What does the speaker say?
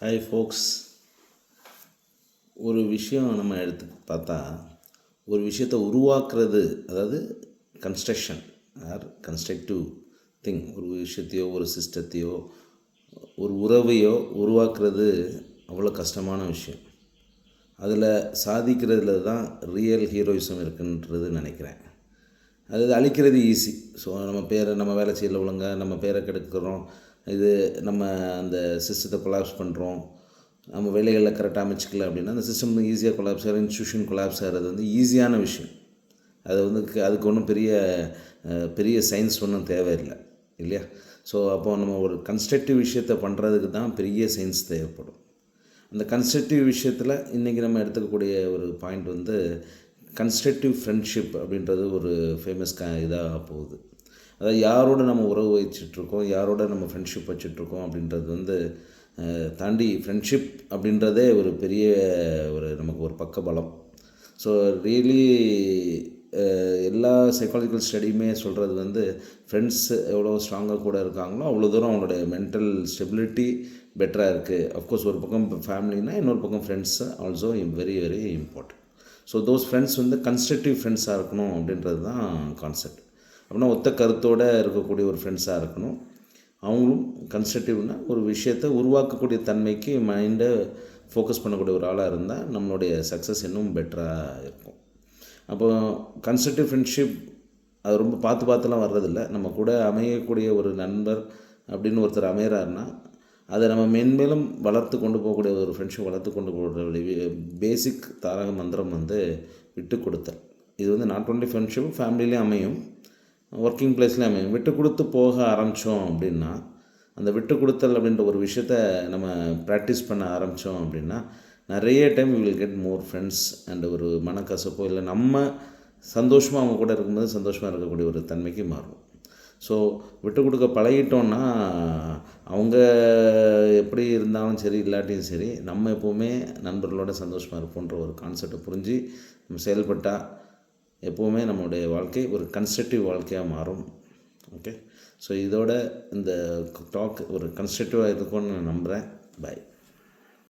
Hi ஃபோக்ஸ். ஒரு விஷயம் நம்ம எடுத்து பார்த்தா, ஒரு விஷயத்தை உருவாக்குறது, அதாவது கன்ஸ்ட்ரக்ஷன் ஆர் கன்ஸ்ட்ரக்டிவ் திங், ஒரு விஷயத்தையோ ஒரு சிஸ்டத்தையோ ஒரு உறவையோ உருவாக்குறது அவ்வளோ கஷ்டமான விஷயம். அதில் சாதிக்கிறதுல தான் ரியல் ஹீரோயிசம் இருக்குன்றது நினைக்கிறேன். அது அழிக்கிறது ஈஸி. ஸோ நம்ம வேலை செய்யல ஒழுங்காக நம்ம பேரை கெடுக்கிறோம், இது நம்ம அந்த சிஸ்டத்தை கொலாப்ஸ் பண்ணுறோம், நம்ம வேலைகளில் கரெக்டாக அமைச்சிக்கல அப்படின்னா அந்த சிஸ்டம் ஈஸியாக கொலாப்ஸ் ஆகிற இன்ஸ்டியூஷன் கொலாப்ஸ் ஆகிறது ஈஸியான விஷயம். அது அதுக்கு ஒன்றும் பெரிய சயின்ஸ் ஒன்றும் தேவையில்லை இல்லையா? ஸோ அப்போது நம்ம ஒரு கன்ஸ்ட்ரக்டிவ் விஷயத்தை பண்ணுறதுக்கு தான் பெரிய சயின்ஸ் தேவைப்படும். அந்த கன்ஸ்ட்ரக்டிவ் விஷயத்தில் இன்றைக்கி நம்ம எடுத்துக்கக்கூடிய ஒரு பாயிண்ட் கன்ஸ்ட்ரக்டிவ் ஃப்ரெண்ட்ஷிப் அப்படின்றது ஒரு ஃபேமஸ் இதாக போகுது. அதாவது யாரோடு நம்ம உறவு வச்சிட்ருக்கோம், யாரோட நம்ம ஃப்ரெண்ட்ஷிப் வச்சிட்ருக்கோம் அப்படின்றது தாண்டி ஃப்ரெண்ட்ஷிப் அப்படின்றதே ஒரு பெரிய நமக்கு ஒரு பக்கபலம். ஸோ ரியலி எல்லா சைக்காலஜிக்கல் ஸ்டடியுமே சொல்கிறது ஃப்ரெண்ட்ஸ் எவ்வளோ ஸ்ட்ராங்காக கூட இருக்காங்களோ அவ்வளோ தூரம் அவங்களுடைய மென்டல் ஸ்டெபிலிட்டி பெட்டராக இருக்குது. அஃப்கோர்ஸ் ஒரு பக்கம் ஃபேமிலினா இன்னொரு பக்கம் friends also very very important. So those friends constructive ஃப்ரெண்ட்ஸாக இருக்கணும் அப்படின்றது தான் கான்செப்ட். அப்படின்னா ஒத்த கருத்தோடு இருக்கக்கூடிய ஒரு ஃப்ரெண்ட்ஸாக இருக்கணும். அவங்களும் கன்ஸ்ட்ரக்டிவ்னா ஒரு விஷயத்தை உருவாக்கக்கூடிய தன்மைக்கு மைண்டை ஃபோக்கஸ் பண்ணக்கூடிய ஒரு ஆளாக இருந்தால் நம்மளுடைய சக்ஸஸ் இன்னும் பெட்டராக இருக்கும். அப்போ கன்ஸ்ட்ரக்டிவ் ஃப்ரெண்ட்ஷிப் அது ரொம்ப பார்த்துலாம் வர்றதில்ல. நம்ம கூட அமையக்கூடிய ஒரு நண்பர் அப்படின்னு ஒருத்தர் அமைகிறாருன்னா அதை நம்ம மென்மேலும் வளர்த்து கொண்டு போகக்கூடிய ஒரு ஃப்ரெண்ட்ஷிப் வளர்த்து கொண்டு போகக்கூடிய பேசிக் தாரக மந்திரம் விட்டு கொடுத்தல். இது நாட் ஒன்லி ஃப்ரெண்ட்ஷிப், ஃபேமிலிலேயும் அமையும், ஒர்க்கிங் பிளேஸ்லேயும் அமையும். விட்டு கொடுத்து போக ஆரம்பித்தோம் அப்படின்னா, அந்த விட்டு கொடுத்தல் அப்படின்ற ஒரு விஷயத்த நம்ம ப்ராக்டிஸ் பண்ண ஆரம்பித்தோம் அப்படின்னா நிறைய time we will get more friends. And ஒரு மனக்கசப்போ இல்லை நம்ம சந்தோஷமாக அவங்க கூட இருக்கும்போது சந்தோஷமாக இருக்கக்கூடிய ஒரு தன்மைக்கு மாறும். ஸோ விட்டு கொடுக்க பழகிட்டோன்னா அவங்க எப்படி இருந்தாலும் சரி இல்லாட்டியும் சரி நம்ம எப்போவுமே நண்பர்களோட சந்தோஷமாக இருப்போன்ற ஒரு கான்செப்டை புரிஞ்சு நம்ம செயல்பட்டால் எப்போவுமே நம்மளுடைய வாழ்க்கை ஒரு கன்ஸ்ட்ரக்டிவ் வாழ்க்கையாக மாறும். ஓகே, ஸோ இதோட இந்த டாக் ஒரு கன்ஸ்ட்ரக்டிவாக இருக்கும்னு நான் நம்புகிறேன். பாய்.